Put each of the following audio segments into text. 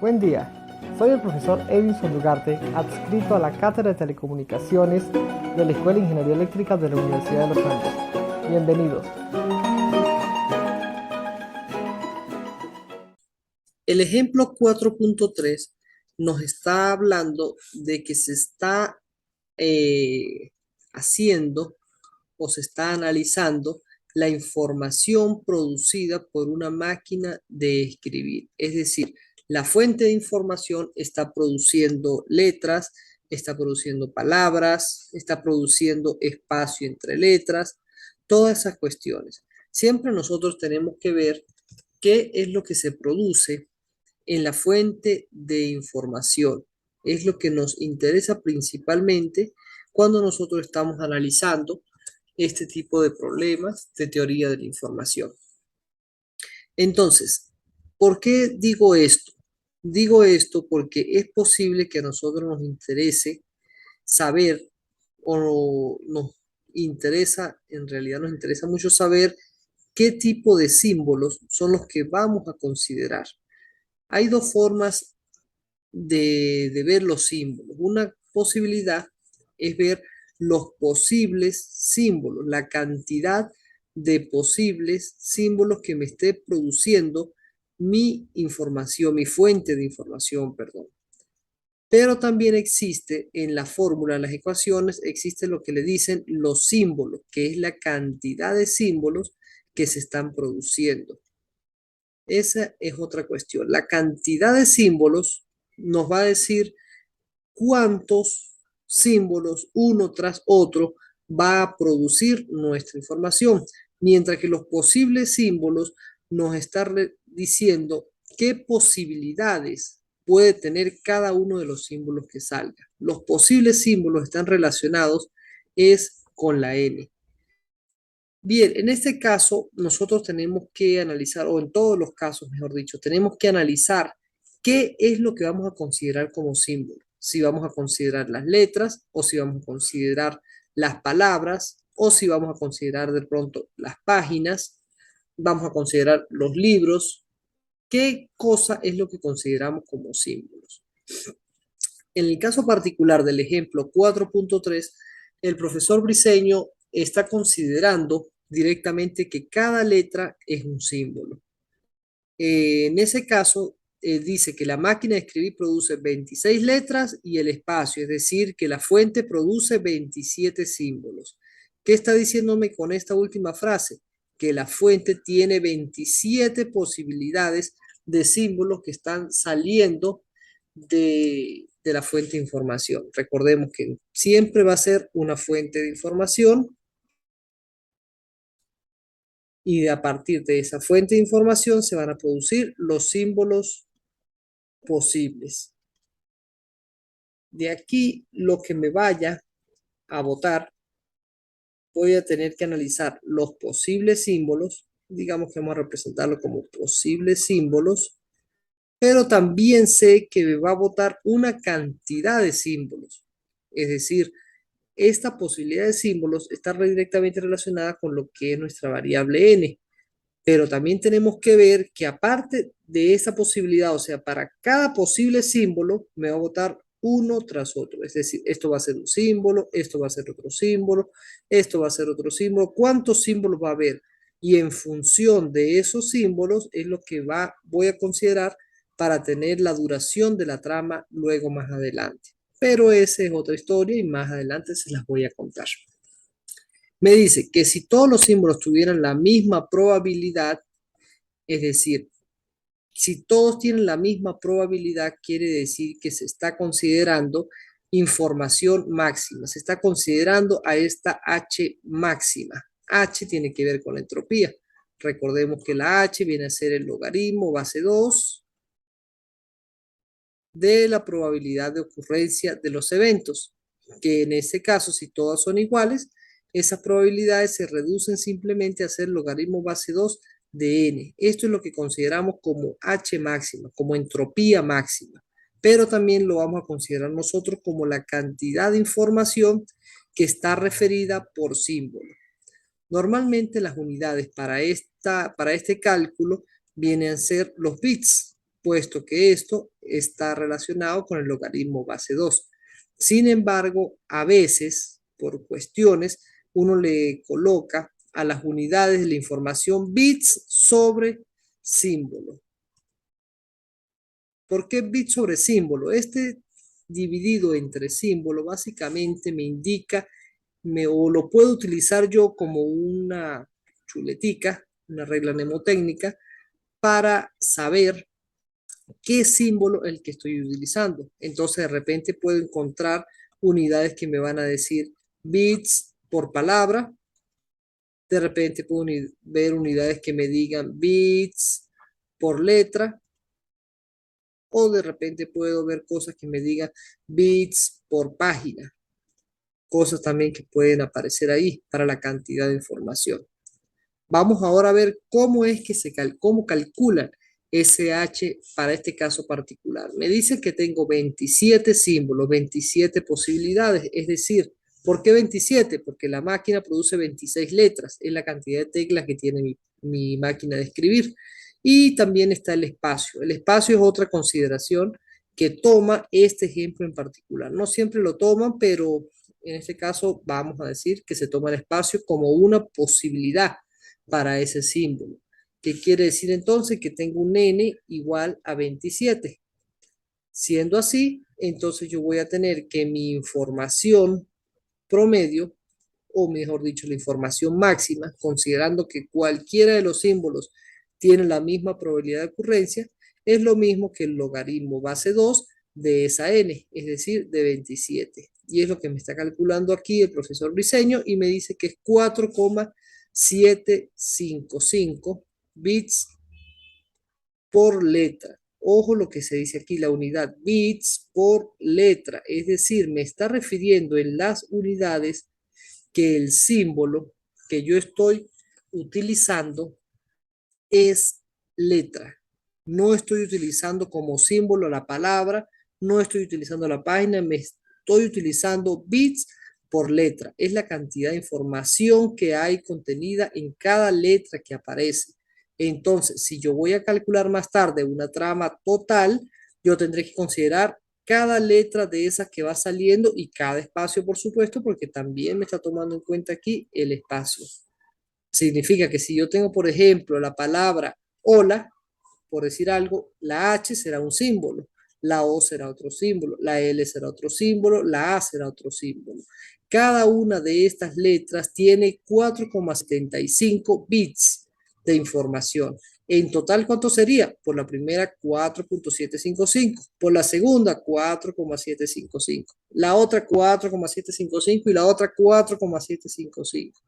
Buen día, soy el profesor Edinson Ugarte, adscrito a la Cátedra de Telecomunicaciones de la Escuela de Ingeniería Eléctrica de la Universidad de los Andes. Bienvenidos. El ejemplo 4.3 nos está hablando de que se está haciendo o se está analizando la información producida por una máquina de escribir. Es decir, la fuente de información está produciendo letras, está produciendo palabras, está produciendo espacio entre letras, todas esas cuestiones. Siempre nosotros tenemos que ver qué es lo que se produce en la fuente de información. Es lo que nos interesa principalmente cuando nosotros estamos analizando este tipo de problemas de teoría de la información. Entonces, ¿por qué digo esto? Digo esto porque es posible que a nosotros nos interese saber o nos interesa, en realidad nos interesa mucho saber qué tipo de símbolos son los que vamos a considerar. Hay dos formas de ver los símbolos. Una posibilidad es ver los posibles símbolos, la cantidad de posibles símbolos que me esté produciendo mi información, mi fuente de información, perdón. Pero también existe en la fórmula, en las ecuaciones, existe lo que le dicen los símbolos, que es la cantidad de símbolos que se están produciendo. Esa es otra cuestión. La cantidad de símbolos nos va a decir cuántos símbolos uno tras otro va a producir nuestra información, mientras que los posibles símbolos nos están diciendo qué posibilidades puede tener cada uno de los símbolos que salga. Los posibles símbolos están relacionados es con la n. Bien, en este caso nosotros tenemos que analizar, o en todos los casos, mejor dicho, tenemos que analizar qué es lo que vamos a considerar como símbolo. Si vamos a considerar las letras, o si vamos a considerar las palabras, o si vamos a considerar de pronto las páginas, vamos a considerar los libros. ¿Qué cosa es lo que consideramos como símbolos? En el caso particular del ejemplo 4.3, el profesor Briceño está considerando directamente que cada letra es un símbolo. En ese caso, dice que la máquina de escribir produce 26 letras y el espacio, es decir, que la fuente produce 27 símbolos. ¿Qué está diciéndome con esta última frase? Que la fuente tiene 27 posibilidades de símbolos que están saliendo de la fuente de información. Recordemos que siempre va a ser una fuente de información y a partir de esa fuente de información se van a producir los símbolos posibles. De aquí lo que me vaya a votar, voy a tener que analizar los posibles símbolos, digamos que vamos a representarlo como posibles símbolos, pero también sé que me va a votar una cantidad de símbolos. Es decir, esta posibilidad de símbolos está directamente relacionada con lo que es nuestra variable n. Pero también tenemos que ver que aparte de esa posibilidad, o sea, para cada posible símbolo, me va a votar uno tras otro. Es decir, esto va a ser un símbolo, esto va a ser otro símbolo, esto va a ser otro símbolo. ¿Cuántos símbolos va a haber? Y en función de esos símbolos es lo que voy a considerar para tener la duración de la trama luego más adelante. Pero esa es otra historia y más adelante se las voy a contar. Me dice que si todos los símbolos tuvieran la misma probabilidad, es decir, si todos tienen la misma probabilidad, quiere decir que se está considerando información máxima, se está considerando a esta H máxima. H tiene que ver con la entropía. Recordemos que la H viene a ser el logaritmo base 2 de la probabilidad de ocurrencia de los eventos, que en ese caso, si todas son iguales, esas probabilidades se reducen simplemente a ser logaritmo base 2 de n. Esto es lo que consideramos como H máxima, como entropía máxima, pero también lo vamos a considerar nosotros como la cantidad de información que está referida por símbolo. Normalmente las unidades para este cálculo vienen a ser los bits. puesto que esto está relacionado con el logaritmo base 2. Sin embargo, a veces, por cuestiones, uno le coloca a las unidades de la información bits sobre símbolo. ¿Por qué bits sobre símbolo? Este dividido entre símbolo básicamente me indica, o lo puedo utilizar yo como una chuletica, una regla mnemotécnica, para saber qué símbolo es el que estoy utilizando. Entonces de repente puedo encontrar unidades que me van a decir bits por palabra. De repente puedo ver unidades que me digan bits por letra. O de repente puedo ver cosas que me digan bits por página. Cosas también que pueden aparecer ahí para la cantidad de información. Vamos ahora a ver cómo es que cómo calculan SH para este caso particular. Me dice que tengo 27 símbolos, 27 posibilidades, es decir, ¿por qué 27? Porque la máquina produce 26 letras, es la cantidad de teclas que tiene mi máquina de escribir. Y también está el espacio. El espacio es otra consideración que toma este ejemplo en particular. No siempre lo toman, pero en este caso vamos a decir que se toma el espacio como una posibilidad para ese símbolo. ¿Qué quiere decir entonces? Que tengo un n igual a 27. Siendo así, entonces yo voy a tener que mi información promedio, o mejor dicho, la información máxima, considerando que cualquiera de los símbolos tiene la misma probabilidad de ocurrencia, es lo mismo que el logaritmo base 2 de esa n, es decir, de 27. Y es lo que me está calculando aquí el profesor Briceño y me dice que es 4,755 bits por letra. Ojo lo que se dice aquí, la unidad bits por letra, es decir, me está refiriendo en las unidades que el símbolo que yo estoy utilizando es letra. No estoy utilizando como símbolo la palabra, no estoy utilizando la página, me estoy utilizando bits por letra. Es la cantidad de información que hay contenida en cada letra que aparece. Entonces, si yo voy a calcular más tarde una trama total, yo tendré que considerar cada letra de esas que va saliendo y cada espacio, por supuesto, porque también me está tomando en cuenta aquí el espacio. Significa que si yo tengo, por ejemplo, la palabra hola, por decir algo, la H será un símbolo, la O será otro símbolo, la L será otro símbolo, la A será otro símbolo. Cada una de estas letras tiene 4,75 bits de información. En total, ¿cuánto sería? Por la primera, 4,755. Por la segunda, 4,755. La otra, 4,755 y la otra, 4,755.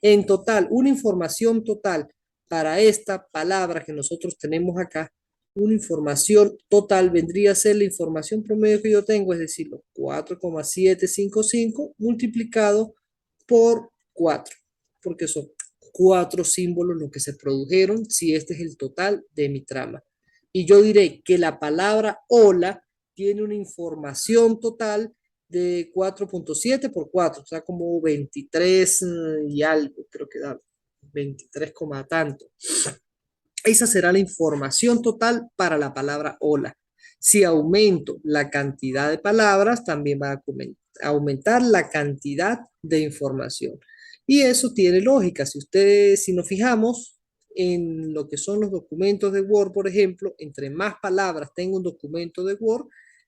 En total, una información total para esta palabra que nosotros tenemos acá, una información total vendría a ser la información promedio que yo tengo, es decir, los 4,755 multiplicado por 4, porque son 4 símbolos los que se produjeron si este es el total de mi trama. Y yo diré que la palabra hola tiene una información total de 4,7 por 4, o sea, como 23 y algo, creo que da 23, tanto. Esa será la información total para la palabra hola. Si aumento la cantidad de palabras, también va a aumentar la cantidad de información. Y eso tiene lógica. Si nos fijamos en lo que son los documentos de Word, por ejemplo, entre más palabras tenga un documento de Word,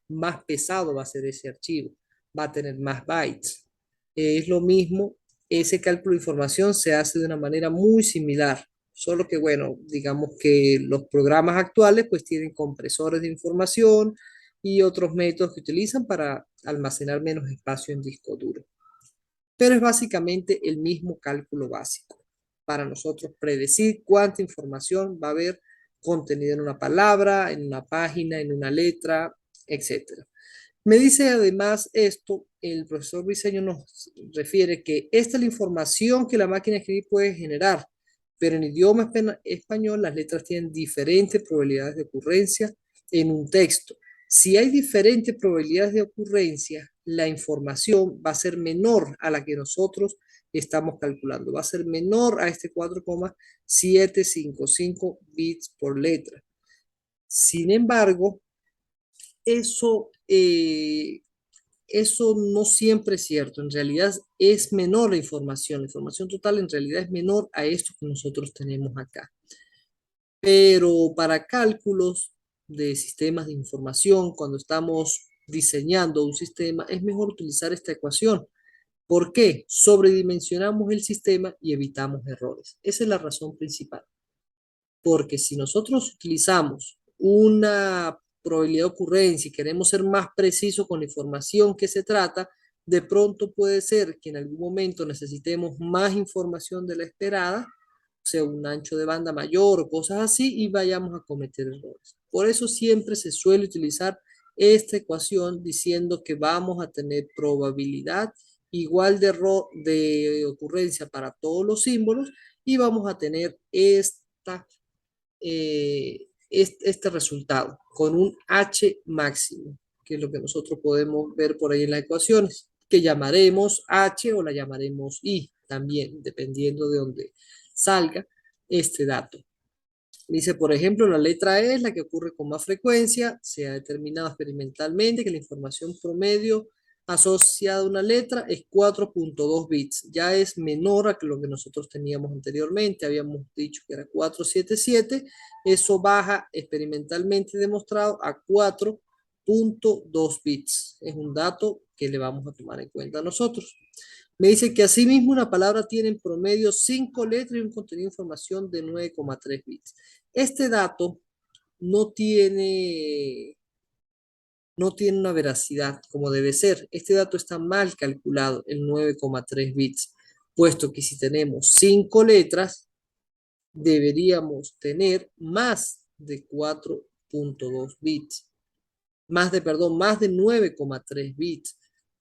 más pesado va a ser ese archivo. Va a tener más bytes. Es lo mismo, ese cálculo de información se hace de una manera muy similar. Solo que, bueno, digamos que los programas actuales pues tienen compresores de información y otros métodos que utilizan para almacenar menos espacio en disco duro. Pero es básicamente el mismo cálculo básico para nosotros predecir cuánta información va a haber contenida en una palabra, en una página, en una letra, etc. Me dice además esto, el profesor Briceño nos refiere que esta es la información que la máquina de escribir puede generar, pero en idioma español las letras tienen diferentes probabilidades de ocurrencia en un texto. Si hay diferentes probabilidades de ocurrencia, la información va a ser menor a la que nosotros estamos calculando. Va a ser menor a este 4,755 bits por letra. Sin embargo, eso, eso no siempre es cierto. En realidad es menor la información. La información total en realidad es menor a esto que nosotros tenemos acá. Pero para cálculos de sistemas de información, cuando estamos diseñando un sistema, es mejor utilizar esta ecuación. ¿Por qué? Sobredimensionamos el sistema y evitamos errores. Esa es la razón principal. Porque si nosotros utilizamos una probabilidad de ocurrencia y queremos ser más precisos con la información que se trata, de pronto puede ser que en algún momento necesitemos más información de la esperada, o sea, un ancho de banda mayor o cosas así, y vayamos a cometer errores. Por eso siempre se suele utilizar esta ecuación diciendo que vamos a tener probabilidad igual de error de ocurrencia para todos los símbolos y vamos a tener este resultado con un H máximo, que es lo que nosotros podemos ver por ahí en las ecuaciones, que llamaremos H o la llamaremos I también, dependiendo de dónde salga este dato. Dice, por ejemplo, la letra E es la que ocurre con más frecuencia. Se ha determinado experimentalmente que la información promedio asociada a una letra es 4.2 bits. Ya es menor a lo que nosotros teníamos anteriormente. Habíamos dicho que era 477. Eso baja experimentalmente demostrado a 4.2 bits. Es un dato que le vamos a tomar en cuenta nosotros. Me dice que asimismo una palabra tiene en promedio 5 letras y un contenido de información de 9,3 bits. Este dato no tiene, no tiene una veracidad como debe ser. Este dato está mal calculado en 9,3 bits, puesto que si tenemos 5 letras, deberíamos tener más de 4.2 bits. Más de 9,3 bits.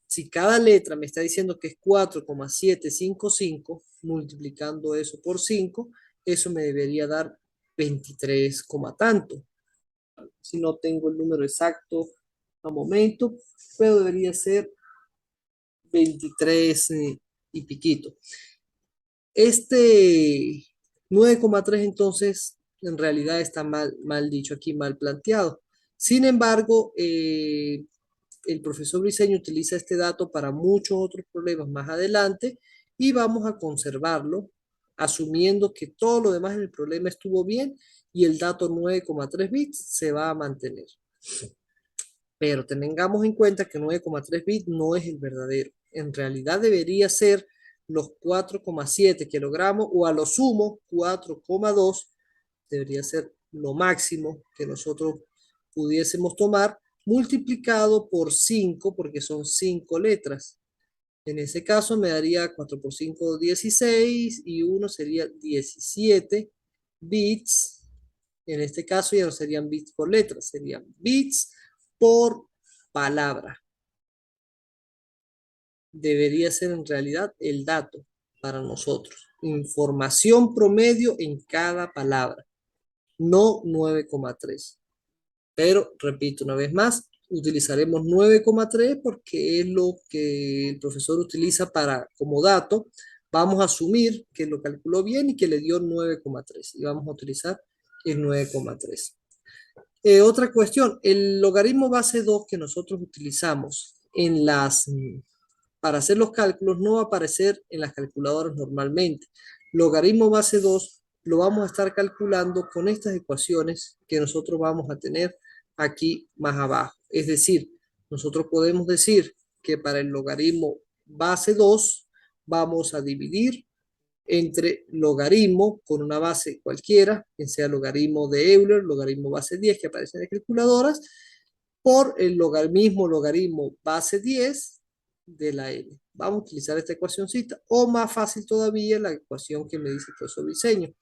Si cada letra me está diciendo que es 4,755, multiplicando eso por 5, eso me debería dar 23, tanto. Si no tengo el número exacto a momento, pero debería ser 23 y piquito. Este 9,3 entonces en realidad está mal dicho aquí, mal planteado. Sin embargo, el profesor Briceño utiliza este dato para muchos otros problemas más adelante y vamos a conservarlo, asumiendo que todo lo demás en el problema estuvo bien y el dato 9,3 bits se va a mantener. Pero tengamos en cuenta que 9,3 bits no es el verdadero. En realidad debería ser los 4,7 que logramos o a lo sumo 4,2 debería ser lo máximo que nosotros pudiésemos tomar multiplicado por 5 porque son 5 letras. En ese caso me daría 4 por 5, 16 y 1 sería 17 bits. En este caso ya no serían bits por letra, serían bits por palabra. Debería ser en realidad el dato para nosotros. Información promedio en cada palabra, no 9,3. Pero, repito una vez más, utilizaremos 9,3 porque es lo que el profesor utiliza para como dato. Vamos a asumir que lo calculó bien y que le dio 9,3 y vamos a utilizar el 9,3. Otra cuestión, el logaritmo base 2 que nosotros utilizamos para hacer los cálculos no va a aparecer en las calculadoras normalmente. Logaritmo base 2 lo vamos a estar calculando con estas ecuaciones que nosotros vamos a tener aquí más abajo. Es decir, nosotros podemos decir que para el logaritmo base 2 vamos a dividir entre logaritmo con una base cualquiera, que sea logaritmo de Euler, logaritmo base 10 que aparece en las calculadoras, por el logaritmo base 10 de la n. Vamos a utilizar esta ecuacióncita, o más fácil todavía la ecuación que me dice el profesor Briceño,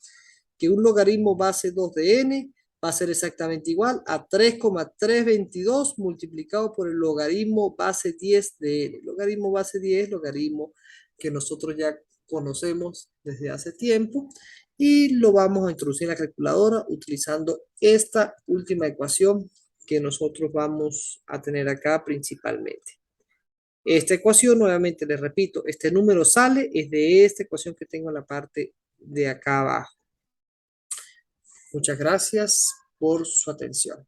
que un logaritmo base 2 de n va a ser exactamente igual a 3,322 multiplicado por el logaritmo base 10 de n. Logaritmo base 10, logaritmo que nosotros ya conocemos desde hace tiempo y lo vamos a introducir en la calculadora utilizando esta última ecuación que nosotros vamos a tener acá principalmente. Esta ecuación, nuevamente les repito, este número sale es de esta ecuación que tengo en la parte de acá abajo. Muchas gracias. por su atención.